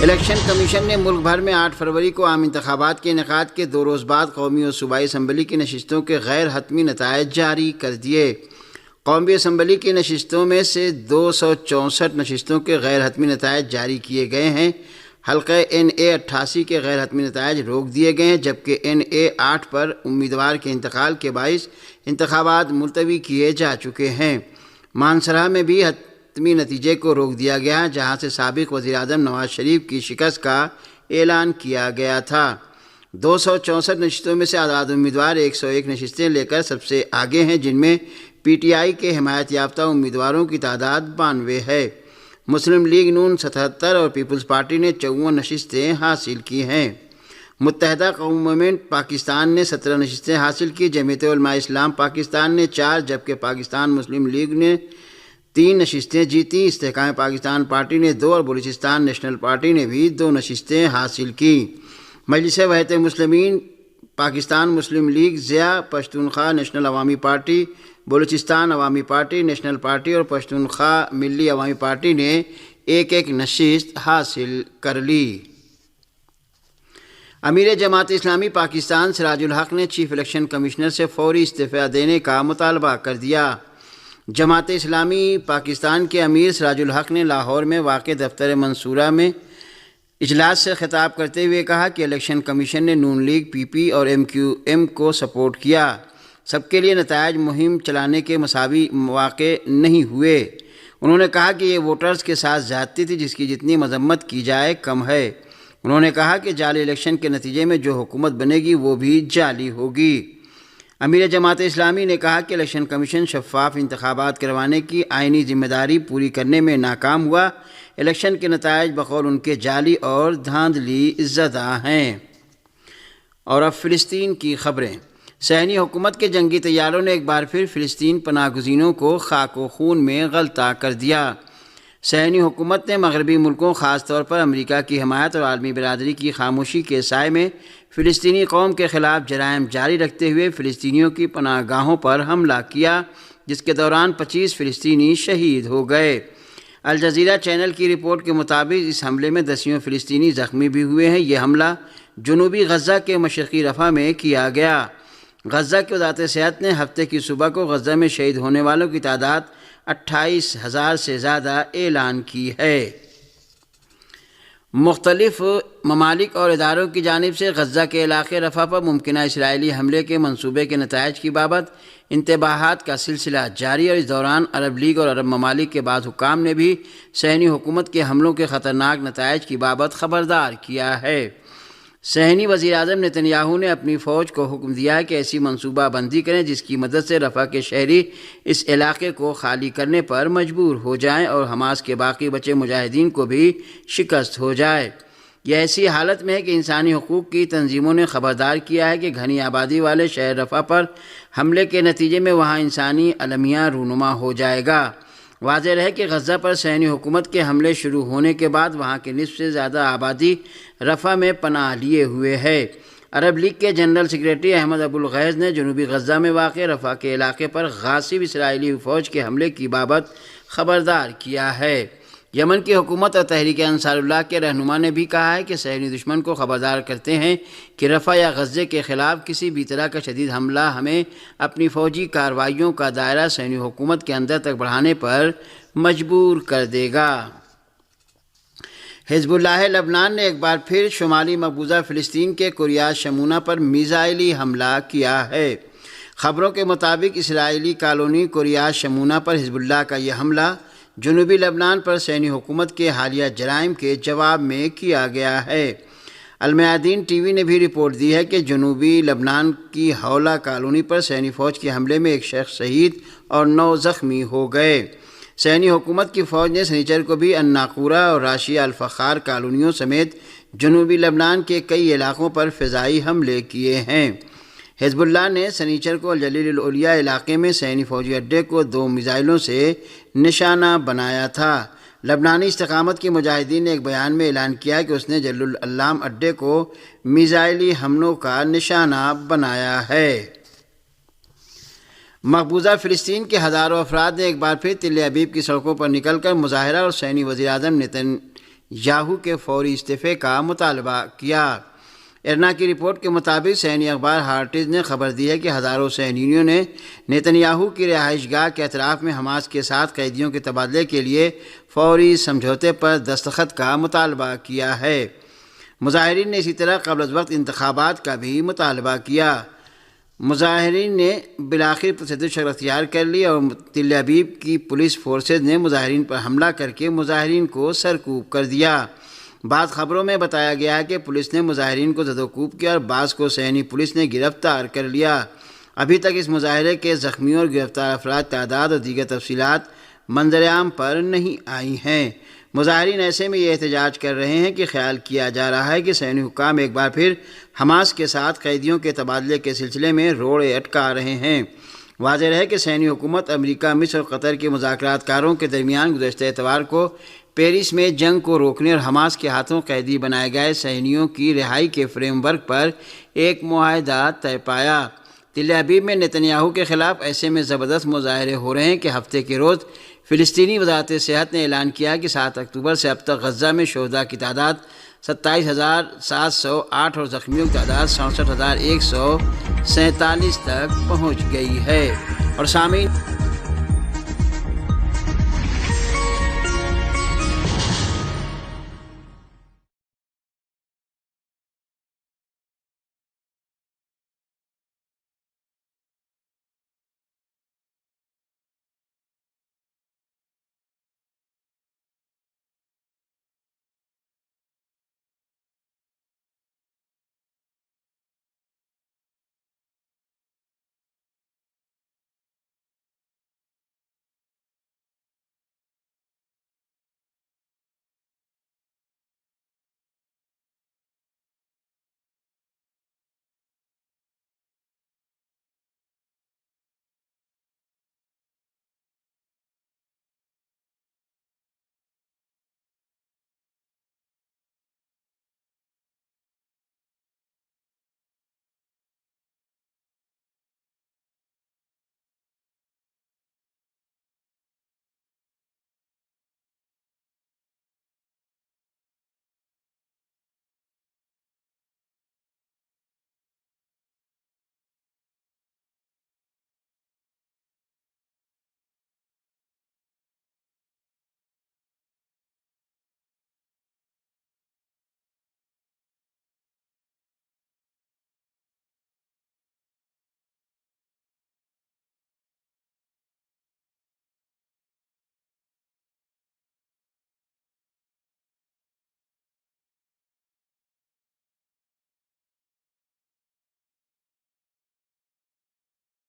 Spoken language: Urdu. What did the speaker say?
الیکشن کمیشن نے ملک بھر میں 8 فروری کو عام انتخابات کے انعقاد کے 2 روز بعد قومی اور صوبائی اسمبلی کی نشستوں کے غیر حتمی نتائج جاری کر دیے۔ قومی اسمبلی کی نشستوں میں سے 264 نشستوں کے غیر حتمی نتائج جاری کیے گئے ہیں۔ حلقہ NA 88 کے غیر حتمی نتائج روک دیے گئے ہیں، جبکہ NA 8 پر امیدوار کے انتقال کے باعث انتخابات ملتوی کیے جا چکے ہیں۔ مانسہرہ میں بھی حتمی نتیجے کو روک دیا گیا، جہاں سے سابق وزیر اعظم نواز شریف کی شکست کا اعلان کیا گیا تھا۔ 264 نشستوں میں سے آزاد امیدوار 101 نشستیں لے کر سب سے آگے ہیں، جن میں PTI کے حمایت یافتہ امیدواروں کی تعداد 92 ہے۔ مسلم لیگ نون 77 اور پیپلز پارٹی نے 54 نشستیں حاصل کی ہیں۔ متحدہ قومی موومنٹ پاکستان نے 17 نشستیں حاصل کی، جمعیت علماء اسلام پاکستان نے 4 جبکہ پاکستان مسلم لیگ نے 3 نشستیں جیتی۔ استحکام پاکستان پارٹی نے 2 اور بلوچستان نیشنل پارٹی نے بھی 2 نشستیں حاصل کی۔ مجلس وحدت مسلمین پاکستان مسلم لیگ ضیاء پشتونخوا نیشنل عوامی پارٹی، بلوچستان عوامی پارٹی، نیشنل پارٹی اور پشتونخوا ملی عوامی پارٹی نے 1 نشست حاصل کر لی۔ امیر جماعت اسلامی پاکستان سراج الحق نے چیف الیکشن کمشنر سے فوری استعفیٰ دینے کا مطالبہ کر دیا۔ جماعت اسلامی پاکستان کے امیر سراج الحق نے لاہور میں واقع دفتر منصورہ میں اجلاس سے خطاب کرتے ہوئے کہا کہ الیکشن کمیشن نے نون لیگ PP اور MQM کو سپورٹ کیا، سب کے لیے نتائج مہم چلانے کے مساوی مواقع نہیں ہوئے۔ انہوں نے کہا کہ یہ ووٹرز کے ساتھ زیادتی تھی، جس کی جتنی مذمت کی جائے کم ہے۔ انہوں نے کہا کہ جعلی الیکشن کے نتیجے میں جو حکومت بنے گی وہ بھی جعلی ہوگی۔ امیر جماعت اسلامی نے کہا کہ الیکشن کمیشن شفاف انتخابات کروانے کی آئینی ذمہ داری پوری کرنے میں ناکام ہوا۔ الیکشن کے نتائج بقول ان کے جعلی اور دھاندلی زدہ ہیں۔ اور اب فلسطین کی خبریں۔ صہیونی حکومت کے جنگی طیاروں نے ایک بار پھر فلسطین پناہ گزینوں کو خاک و خون میں غلطہ کر دیا۔ صہیونی حکومت نے مغربی ملکوں خاص طور پر امریکہ کی حمایت اور عالمی برادری کی خاموشی کے سائے میں فلسطینی قوم کے خلاف جرائم جاری رکھتے ہوئے فلسطینیوں کی پناہ گاہوں پر حملہ کیا، جس کے دوران 25 فلسطینی شہید ہو گئے۔ الجزیرہ چینل کی رپورٹ کے مطابق اس حملے میں 10 فلسطینی زخمی بھی ہوئے ہیں۔ یہ حملہ جنوبی غزہ کے مشرقی رفح میں کیا گیا۔ غزہ کی وزارت صحت نے ہفتے کی صبح کو غزہ میں شہید ہونے والوں کی تعداد 28,000 سے زیادہ اعلان کی ہے۔ مختلف ممالک اور اداروں کی جانب سے غزہ کے علاقے رفح پر ممکنہ اسرائیلی حملے کے منصوبے کے نتائج کی بابت انتباہات کا سلسلہ جاری، اور اس دوران عرب لیگ اور عرب ممالک کے بعض حکام نے بھی صہیونی حکومت کے حملوں کے خطرناک نتائج کی بابت خبردار کیا ہے۔ صہیونی وزیر اعظم نتنیاہو نے اپنی فوج کو حکم دیا ہے کہ ایسی منصوبہ بندی کریں جس کی مدد سے رفح کے شہری اس علاقے کو خالی کرنے پر مجبور ہو جائیں اور حماس کے باقی بچے مجاہدین کو بھی شکست ہو جائے۔ یہ ایسی حالت میں ہے کہ انسانی حقوق کی تنظیموں نے خبردار کیا ہے کہ گھنی آبادی والے شہر رفح پر حملے کے نتیجے میں وہاں انسانی المیہ رونما ہو جائے گا۔ واضح رہے کہ غزہ پر صہیونی حکومت کے حملے شروع ہونے کے بعد وہاں کے نصف سے زیادہ آبادی رفح میں پناہ لیے ہوئے ہے۔ عرب لیگ کے جنرل سیکریٹری احمد ابو الغیث نے جنوبی غزہ میں واقع رفح کے علاقے پر غاصب اسرائیلی فوج کے حملے کی بابت خبردار کیا ہے۔ یمن کی حکومت اور تحریک انصار اللہ کے رہنما نے بھی کہا ہے کہ صہیونی دشمن کو خبردار کرتے ہیں کہ رفح یا غزے کے خلاف کسی بھی طرح کا شدید حملہ ہمیں اپنی فوجی کارروائیوں کا دائرہ صہیونی حکومت کے اندر تک بڑھانے پر مجبور کر دے گا۔ حزب اللہ لبنان نے ایک بار پھر شمالی مقبوضہ فلسطین کے کریات شمونہ پر میزائلی حملہ کیا ہے۔ خبروں کے مطابق اسرائیلی کالونی کریات شمونہ پر حزب اللہ کا یہ حملہ جنوبی لبنان پر صہیونی حکومت کے حالیہ جرائم کے جواب میں کیا گیا ہے۔ المیادین TV نے بھی رپورٹ دی ہے کہ جنوبی لبنان کی حولہ کالونی پر صہیونی فوج کے حملے میں 1 شخص شہید اور 9 زخمی ہو گئے۔ صہیونی حکومت کی فوج نے سنیچر کو بھی الناقورہ اور راشیہ الفخار کالونیوں سمیت جنوبی لبنان کے کئی علاقوں پر فضائی حملے کیے ہیں۔ حزب اللہ نے سنیچر کو الجلیل العلیہ علاقے میں صہیونی فوجی اڈے کو 2 میزائلوں سے نشانہ بنایا تھا۔ لبنانی استقامت کے مجاہدین نے ایک بیان میں اعلان کیا کہ اس نے جلیل العلام اڈے کو میزائلی حملوں کا نشانہ بنایا ہے۔ مقبوضہ فلسطین کے ہزاروں افراد نے ایک بار پھر تل ابیب کی سڑکوں پر نکل کر مظاہرہ اور صہیونی وزیر اعظم یاہو کے فوری استعفے کا مطالبہ کیا۔ ارنا کی رپورٹ کے مطابق صہیونی اخبار ہارٹز نے خبر دی ہے کہ ہزاروں صہیونیوں نے نیتن یاہو کی رہائش گاہ کے اطراف میں حماس کے ساتھ قیدیوں کے تبادلے کے لیے فوری سمجھوتے پر دستخط کا مطالبہ کیا ہے۔ مظاہرین نے اسی طرح قبل از وقت انتخابات کا بھی مطالبہ کیا۔ مظاہرین نے بالآخر تشدد شکل اختیار کر لی اور تل ابیب کی پولیس فورسز نے مظاہرین پر حملہ کر کے مظاہرین کو سرکوب کر دیا۔ بعض خبروں میں بتایا گیا ہے کہ پولیس نے مظاہرین کو زد و کوب کیا اور بعض کو صہیونی پولیس نے گرفتار کر لیا۔ ابھی تک اس مظاہرے کے زخمیوں اور گرفتار افراد تعداد اور دیگر تفصیلات منظر عام پر نہیں آئی ہیں۔ مظاہرین ایسے میں یہ احتجاج کر رہے ہیں کہ خیال کیا جا رہا ہے کہ صہیونی حکام ایک بار پھر حماس کے ساتھ قیدیوں کے تبادلے کے سلسلے میں روڑے اٹکا رہے ہیں۔ واضح رہے کہ صہیونی حکومت امریکہ، مصر اور قطر کے مذاکرات کاروں کے درمیان گزشتہ اتوار کو پیرس میں جنگ کو روکنے اور حماس کے ہاتھوں قیدی بنائے گئے صہیونیوں کی رہائی کے فریم ورک پر ایک معاہدہ طے پایا۔ تل ابیب میں نیتن یاہو کے خلاف ایسے میں زبردست مظاہرے ہو رہے ہیں کہ ہفتے کے روز فلسطینی وزارت صحت نے اعلان کیا کہ 7 اکتوبر سے اب تک غزہ میں شہداء کی تعداد 27,708 اور زخمیوں کی تعداد 67,147 تک پہنچ گئی ہے۔ اور سامعین